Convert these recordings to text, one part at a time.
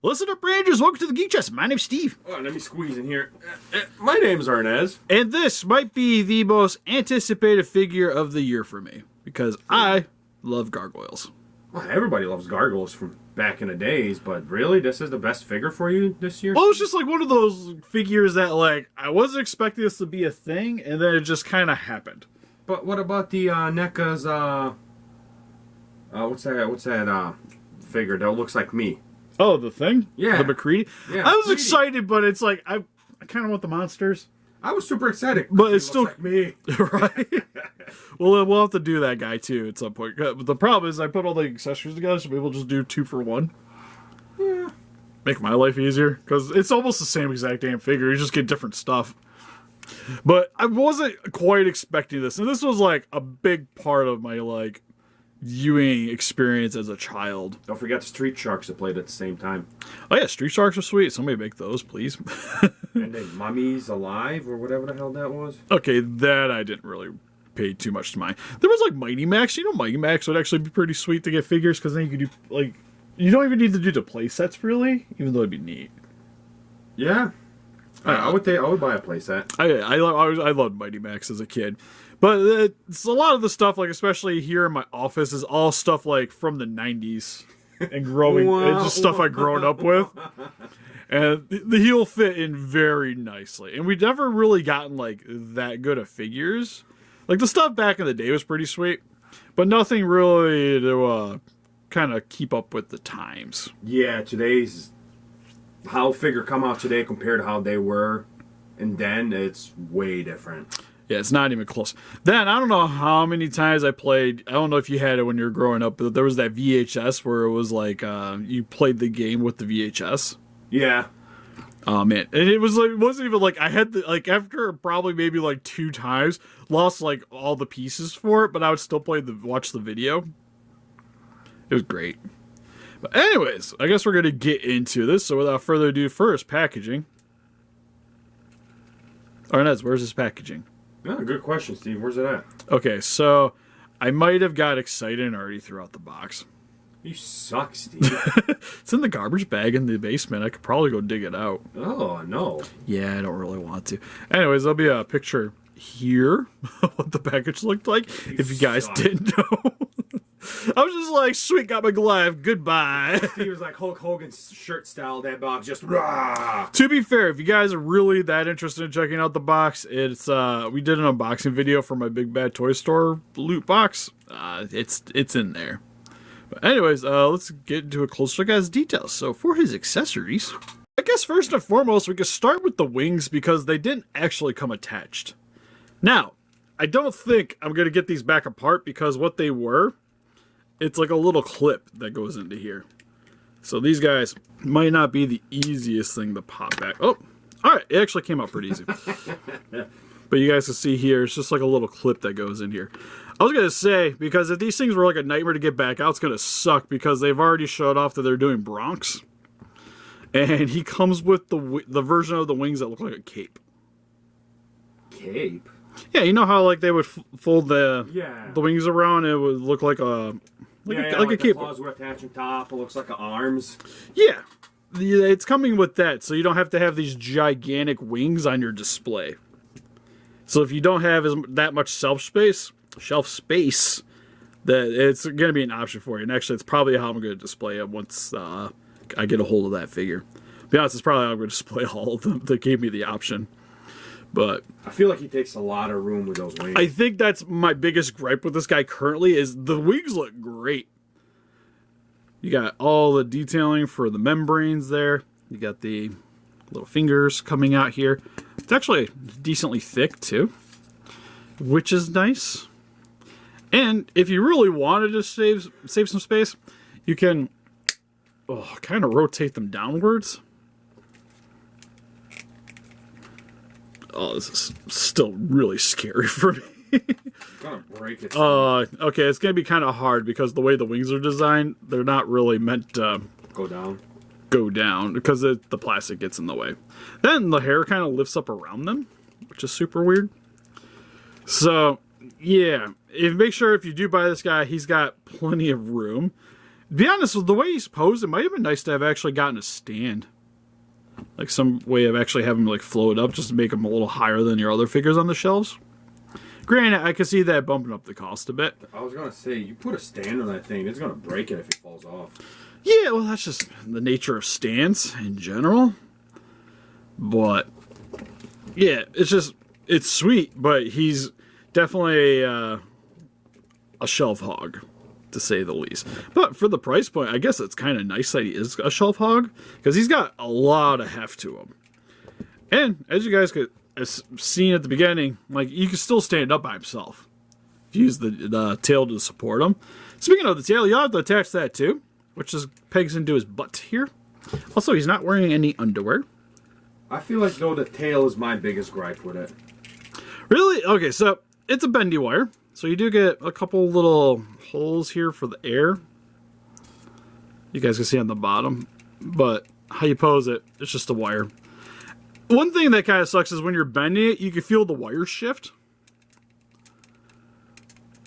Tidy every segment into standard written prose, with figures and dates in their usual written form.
Listen up, Rangers. Welcome to the Geek Chest. My name's Steve. Oh, let me squeeze in here. My name's Arnes. And this might be the most anticipated figure of the year for me, because I love gargoyles. Well, everybody loves gargoyles from back in the days, but really, this is the best figure for you this year? Well, it's just like one of those figures that, like, I wasn't expecting this to be a thing, and then it just kind of happened. But what about the NECA's, what's that figure that looks like me? Oh, the thing? Yeah. The McCready? Yeah, I was McCready. excited, but it's like, I kind of want the monsters. I was super excited. But it's still like me. Right? Well, we'll have to do that guy, too, at some point. But the problem is I put all the accessories together, so maybe we'll just do 2 for 1. Yeah. Make my life easier, because it's almost the same exact damn figure. You just get different stuff. But I wasn't quite expecting this. And this was, like, a big part of my, like, viewing experience as a child. Don't forget the Street Sharks that played at the same time. Oh, yeah, Street Sharks are sweet. Somebody make those, please. And then Mummies Alive, or whatever the hell that was. Okay, that I didn't really pay too much to mind. There was, like, Mighty Max. You know, Mighty Max would actually be pretty sweet to get figures, because then you could do, like... You don't even need to do the play sets, really, even though it'd be neat. Yeah. I would buy a playset. I loved Mighty Max as a kid. But it's a lot of the stuff, like, especially here in my office, is all stuff, like, from the 90s. And growing... It's just stuff I've grown up with. And the heel fit in very nicely. And we'd never really gotten, like, that good of figures. Like, the stuff back in the day was pretty sweet. But nothing really to kind of keep up with the times. Yeah, today's... How figure come out today compared to how they were. And then, it's way different. Yeah, it's not even close. Then, I don't know how many times I played... I don't know if you had it when you were growing up, but there was that VHS where it was like, you played the game with the VHS. Yeah. Oh, man. And it was like, it wasn't even like, I had the, like, after probably maybe like 2 times, lost like all the pieces for it, but I would still watch the video. It was great. But anyways, I guess we're going to get into this. So without further ado, first, packaging. Arnez, where's this packaging? Yeah, good question, Steve. Where's it at? Okay, so I might have got excited and already threw out the box. You suck, Steve. It's in the garbage bag in the basement. I could probably go dig it out. Oh, no. Yeah, I don't really want to. Anyways, there'll be a picture here of what the package looked like, if you guys didn't know. I was just like, sweet, got my Goliath, goodbye. Steve was like Hulk Hogan's shirt style, that box, just rah. To be fair, if you guys are really that interested in checking out the box, it's we did an unboxing video for my Big Bad Toy Store loot box. It's in there. But anyways, let's get into a closer look at his details. So for his accessories, I guess first and foremost, we could start with the wings because they didn't actually come attached. Now, I don't think I'm going to get these back apart because what they were, it's like a little clip that goes into here. So these guys might not be the easiest thing to pop back. Oh, all right. It actually came out pretty easy. But you guys can see here, it's just like a little clip that goes in here. I was going to say, because if these things were like a nightmare to get back out, it's going to suck because they've already showed off that they're doing Bronx. And he comes with the version of the wings that look like a cape. Cape? Yeah, you know how like they would fold the wings around, it would look like a cape. The claws were attached on top. It looks like arms. Yeah, it's coming with that, so you don't have to have these gigantic wings on your display. So if you don't have that much shelf space, that it's going to be an option for you. And actually, it's probably how I'm going to display it once I get a hold of that figure. To be honest, it's probably how I'm going to display all of them. They gave me the option. But I feel like he takes a lot of room with those wings. I think that's my biggest gripe with this guy currently is the wings look great. You got all the detailing for the membranes there. You got the little fingers coming out here. It's actually decently thick too, which is nice. And if you really wanted to save some space, you can kind of rotate them downwards. Oh, this is still really scary for me. Gonna break it. Okay, it's gonna be kind of hard because the way the wings are designed, they're not really meant to go down because the plastic gets in the way. Then the hair kind of lifts up around them, which is super weird. So yeah, make sure if you do buy this guy, he's got plenty of room. To be honest, with the way he's posed, it might have been nice to have actually gotten a stand. Like some way of actually having him like float up just to make him a little higher than your other figures on the shelves. Granted, I could see that bumping up the cost a bit. I was going to say, you put a stand on that thing, it's going to break it if it falls off. Yeah, well, that's just the nature of stands in general. But, yeah, it's sweet, but he's definitely a shelf hog, to say the least. But for the price point, I guess it's kind of nice that he is a shelf hog, because he's got a lot of heft to him. And, as you guys could have seen at the beginning, like, you can still stand up by himself. If you use the tail to support him. Speaking of the tail, you have to attach that too, which just pegs into his butt here. Also, he's not wearing any underwear. I feel like, though, the tail is my biggest gripe with it. Really? Okay, so it's a bendy wire. So you do get a couple little holes here for the air. You guys can see on the bottom. But how you pose it, it's just a wire. One thing that kind of sucks is when you're bending it, you can feel the wire shift.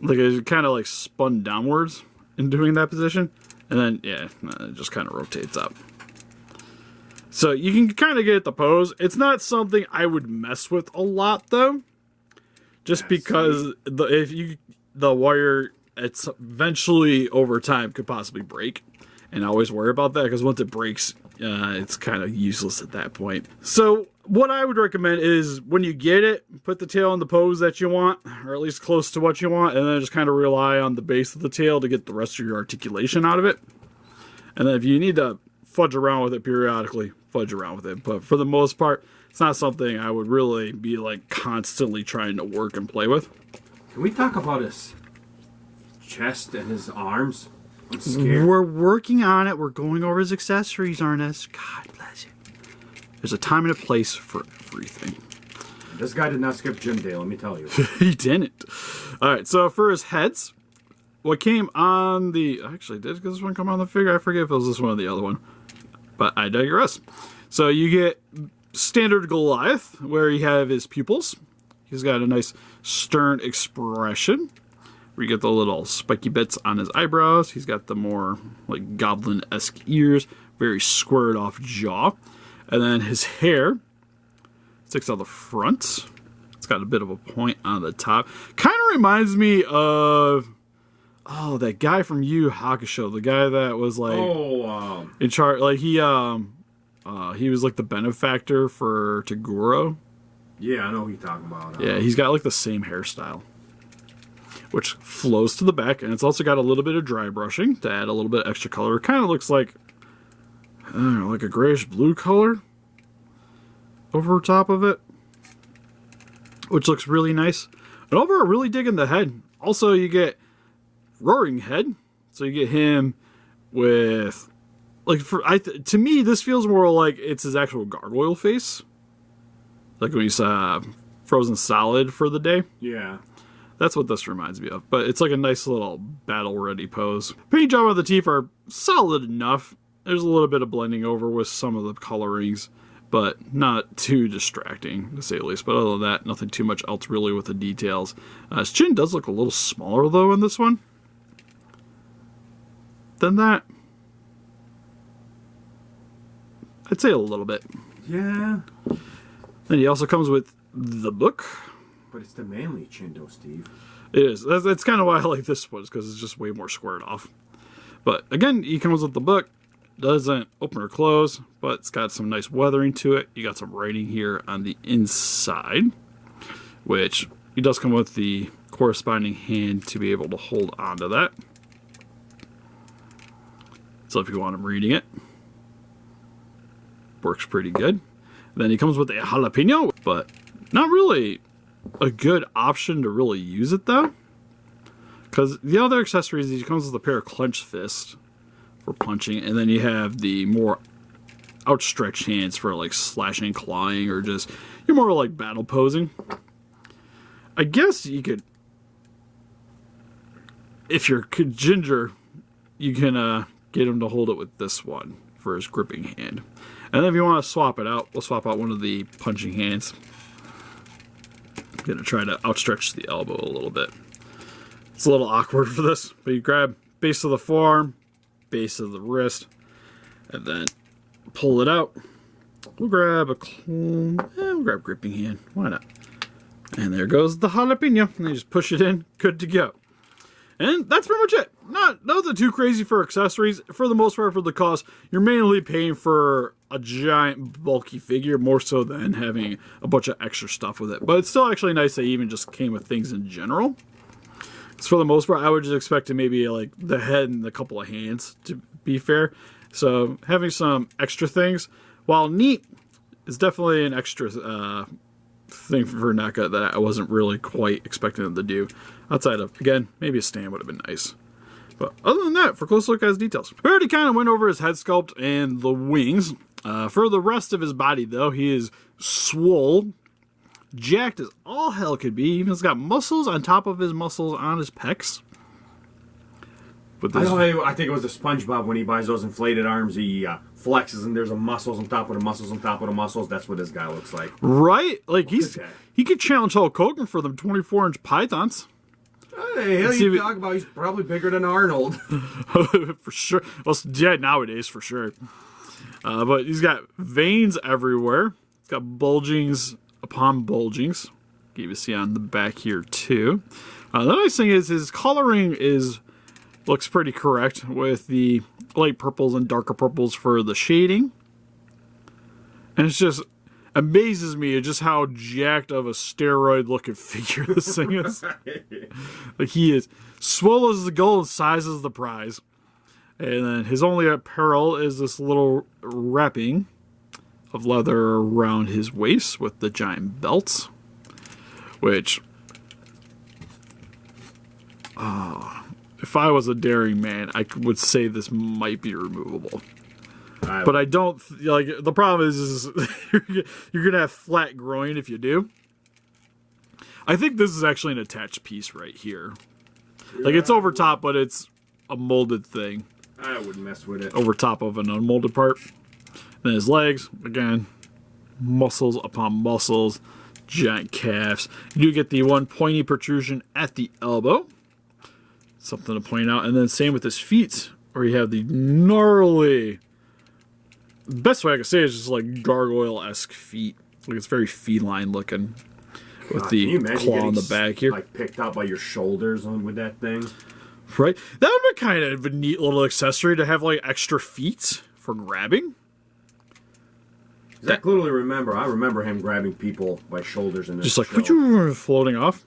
Like it kind of like spun downwards in doing that position. And then, yeah, it just kind of rotates up. So you can kind of get the pose. It's not something I would mess with a lot, though. Just because the wire, it's eventually over time could possibly break. And I always worry about that because once it breaks, it's kind of useless at that point. So what I would recommend is when you get it, put the tail in the pose that you want, or at least close to what you want, and then just kind of rely on the base of the tail to get the rest of your articulation out of it. And then if you need to fudge around with it periodically, fudge around with it. But for the most part, it's not something I would really be like constantly trying to work and play with. Can we talk about his chest and his arms? I'm scared. We're working on it. We're going over his accessories, Arnes. God bless you. There's a time and a place for everything. This guy did not skip gym day, let me tell you. He didn't. All right, so for his heads, what came on the... Actually, did this one come on the figure? I forget if it was this one or the other one. But I digress. So you get standard Goliath, where you have his pupils. He's got a nice stern expression. Where you get the little spiky bits on his eyebrows. He's got the more like goblin-esque ears. Very squared off jaw. And then his hair sticks out the front. It's got a bit of a point on the top. Kind of reminds me of... Oh, that guy from Yu Hakusho. The guy that was like... in charge. Like he was like the benefactor for Toguro. Yeah, I know who you're talking about. Yeah, he's got like the same hairstyle. Which flows to the back, and it's also got a little bit of dry brushing to add a little bit extra color. It kind of looks like, I don't know, like a grayish blue color over top of it, which looks really nice. And overall, really digging the head. Also, you get Roaring Head, so you get him with, like, to me, this feels more like it's his actual gargoyle face, like when you saw Frozen Solid for the day. Yeah. That's what this reminds me of. But it's like a nice little battle-ready pose. Paint job on the teeth are solid enough. There's a little bit of blending over with some of the colorings, but not too distracting, to say the least. But other than that, nothing too much else really with the details. His chin does look a little smaller, though, in this one than that. I'd say a little bit. Yeah. Then he also comes with the book. But it's the manly chin, though, Steve. It is. That's kind of why I like this one, because it's just way more squared off. But again, he comes with the book. Doesn't open or close, but it's got some nice weathering to it. You got some writing here on the inside, which he does come with the corresponding hand to be able to hold onto that. So if you want him reading it, works pretty good. Then he comes with a jalapeno, but not really a good option to really use it though, because the other accessories, he comes with a pair of clenched fists for punching, and then you have the more outstretched hands for like slashing, clawing, or just you're more like battle posing. I guess you could, if you're ginger, you can get him to hold it with this one for his gripping hand, and then if you want to swap it out, we'll swap out one of the punching hands. Gonna try to outstretch the elbow a little bit. It's a little awkward for this, but you grab base of the forearm, base of the wrist, and then pull it out. We'll grab we'll grab gripping hand. Why not? And there goes the jalapeno. And you just push it in. Good to go. And that's pretty much it. Nothing too crazy for accessories. For the most part, for the cost, you're mainly paying for a giant bulky figure more so than having a bunch of extra stuff with it. But it's still actually nice that it even just came with things in general. Because for the most part, I would just expect to maybe like the head and a couple of hands, to be fair. So having some extra things, while neat, is definitely an extra thing for NECA that I wasn't really quite expecting them to do. Outside of, again, maybe a stand would have been nice. But other than that, for a close look at his details. We already kind of went over his head sculpt and the wings. For the rest of his body, though, he is swole, jacked as all hell could be. Even has got muscles on top of his muscles on his pecs. But this, I think it was the SpongeBob when he buys those inflated arms, he flexes and there's a muscles on top of the muscles on top of the muscles. That's what this guy looks like. Right? Like he could challenge Hulk Hogan for them 24-inch pythons. Hey, hell you talk about? He's probably bigger than Arnold. For sure. Well, yeah, nowadays, for sure. But he's got veins everywhere. He's got bulgings upon bulgings. You can see on the back here, too. The nice thing is his coloring looks pretty correct with the light purples and darker purples for the shading. And it's just amazes me just how jacked of a steroid looking figure this thing is. Like he is swole as the goal and size as the prize. And then his only apparel is this little wrapping of leather around his waist with the giant belts. Which, if I was a daring man, I would say this might be removable. But I don't, like, the problem is you're going to have flat groin if you do. I think this is actually an attached piece right here. Like, it's over top, but it's a molded thing. I wouldn't mess with it. Over top of an unmolded part. Then his legs, again, muscles upon muscles, giant calves. You do get the one pointy protrusion at the elbow. Something to point out. And then same with his feet, where you have the gnarly... The best way I can say it is just like gargoyle-esque feet. Like it's very feline looking. With the claw on the back here. Like picked out by your shoulders with that thing. Right? That would be kind of a neat little accessory to have like extra feet for grabbing. I clearly remember. I remember him grabbing people by shoulders in this just like floating off.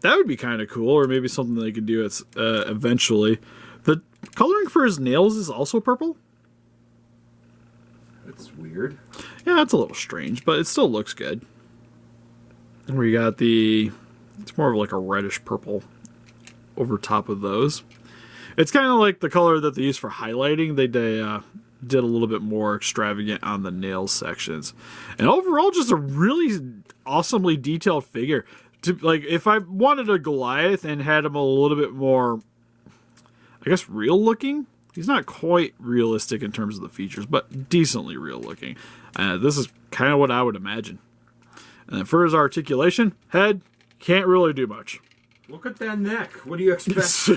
That would be kind of cool, or maybe something they could do eventually. The coloring for his nails is also purple. That's weird. Yeah, that's a little strange, but it still looks good. And we got it's more of like a reddish purple over top of those. It's kind of like the color that they use for highlighting. They did a little bit more extravagant on the nail sections. And overall, just a really awesomely detailed figure. Like, if I wanted a Goliath and had him a little bit more, I guess, real looking. He's not quite realistic in terms of the features, but decently real looking. This is kind of what I would imagine. And then for his articulation, head, can't really do much. Look at that neck. What do you expect?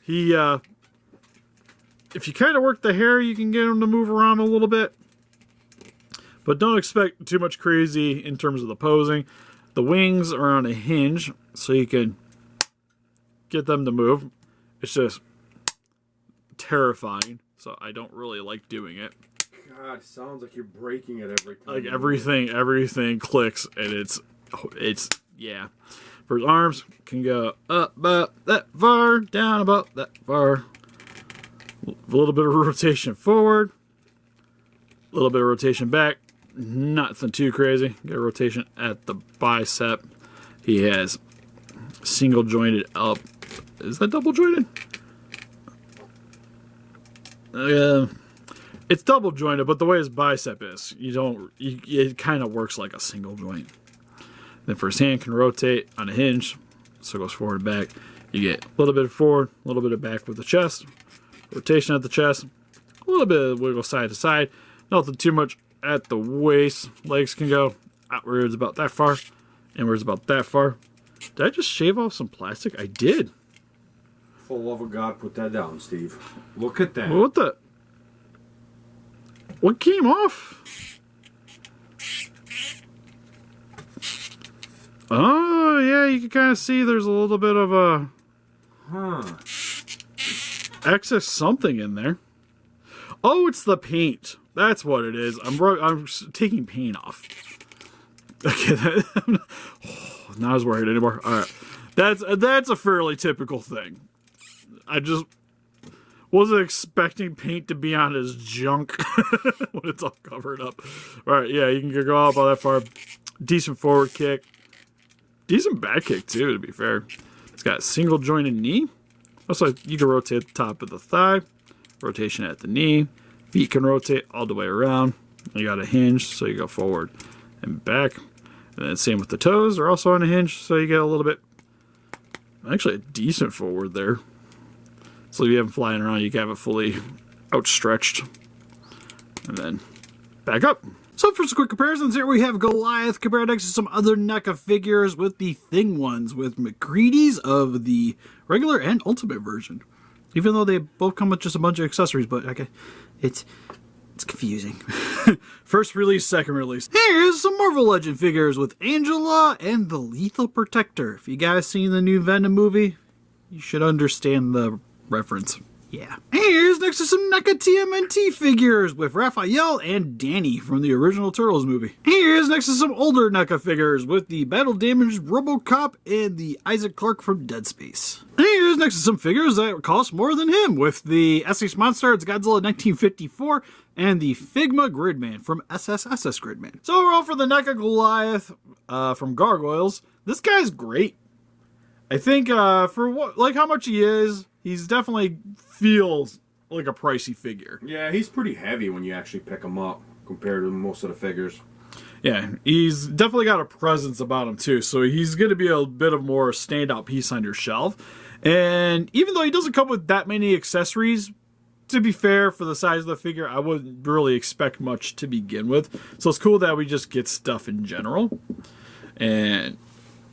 If you kind of work the hair, you can get him to move around a little bit. But don't expect too much crazy in terms of the posing. The wings are on a hinge, so you can get them to move. It's just terrifying, so I don't really like doing it. God, it sounds like you're breaking it every time. Like everything clicks, and it's yeah. For his arms, can go up about that far, down about that far. A little bit of rotation forward, a little bit of rotation back. Nothing too crazy. Get a rotation at the bicep. He has single jointed up. Is that double jointed? It's double jointed, but the way his bicep is, it kind of works like a single joint. Then for his hand, can rotate on a hinge, so it goes forward and back. You get a little bit of forward, a little bit of back with the chest, rotation at the chest, a little bit of wiggle side to side. Nothing too much at the waist. Legs can go outwards about that far, inwards about that far. Did I just shave off some plastic? I did. For the love of God, put that down, Steve. Look at that. What the? What came off? Oh, yeah, you can kind of see there's a little bit of a excess something in there. Oh, it's the paint. That's what it is. I'm taking paint off. Okay, I'm not as worried anymore. All right, that's a fairly typical thing. I just wasn't expecting paint to be on his junk when it's all covered up. All right, yeah, you can go up all that far. Decent forward kick. Decent back kick, too, to be fair. It's got a single jointed knee. Also, you can rotate the top of the thigh. Rotation at the knee. Feet can rotate all the way around. You got a hinge, so you go forward and back. And then same with the toes. They're also on a hinge, so you get a little bit... Actually, a decent forward there. So if you have them flying around, you can have it fully outstretched. And then back up. So for some quick comparisons, here we have Goliath compared next to some other NECA figures with the Thing ones, with McCready's of the regular and Ultimate version. Even though they both come with just a bunch of accessories, but okay, it's confusing. First release, second release. Here's some Marvel Legend figures with Angela and the Lethal Protector. If you guys seen the new Venom movie, you should understand the reference. Yeah. Here's next to some NECA TMNT figures with Raphael and Danny from the original Turtles movie. Here's next to some older NECA figures with the battle damaged RoboCop and the Isaac Clarke from Dead Space. Here's next to some figures that cost more than him with the SS Monster, it's Godzilla 1954, and the Figma Gridman from SSSS Gridman. So overall for the NECA Goliath from Gargoyles, this guy's great. I think for what, like how much he is, he's definitely feels like a pricey figure. Yeah, he's pretty heavy when you actually pick him up compared to most of the figures. Yeah, he's definitely got a presence about him too, so he's going to be a bit of more standout piece on your shelf. And even though he doesn't come with that many accessories, to be fair, for the size of the figure, I wouldn't really expect much to begin with. So it's cool that we just get stuff in general. And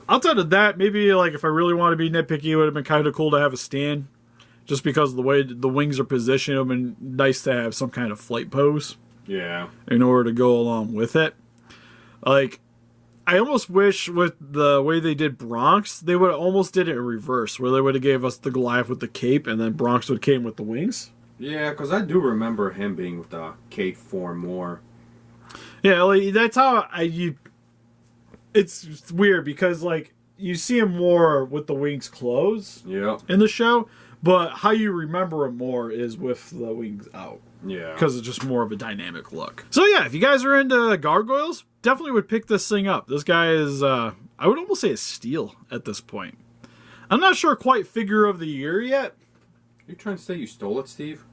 outside of that, maybe like if I really want to be nitpicky, it would have been kind of cool to have a stand. Just because of the way the wings are positioned, it would have been nice to have some kind of flight pose. Yeah. In order to go along with it. Like, I almost wish with the way they did Bronx, they would almost did it in reverse, where they would have gave us the Goliath with the cape, and then Bronx would came with the wings. Yeah, because I do remember him being with the cape form more. Yeah, like, that's how it's weird, because, like, you see him more with the wings closed in the show, but how you remember him more is with the wings out. Yeah. Because it's just more of a dynamic look. So yeah, if you guys are into gargoyles, definitely would pick this thing up. This guy is, I would almost say a steal at this point. I'm not sure quite figure of the year yet. You trying to say you stole it, Steve?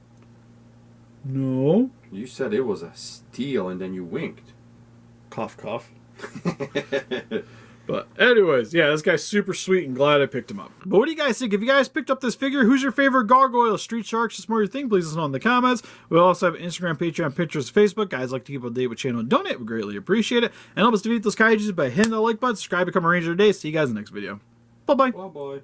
No. You said it was a steal and then you winked. Cough, cough. But anyways, yeah, this guy's super sweet and glad I picked him up. But what do you guys think? If you guys picked up this figure, who's your favorite gargoyle? Street Sharks, just more your thing, please let us know in the comments. We also have Instagram, Patreon, Pinterest, Facebook. Guys like to keep up to date with channel and donate. We greatly appreciate it. And help us defeat those kaijus by hitting the like button, subscribe, become a ranger today. See you guys in the next video. Bye-bye. Bye-bye.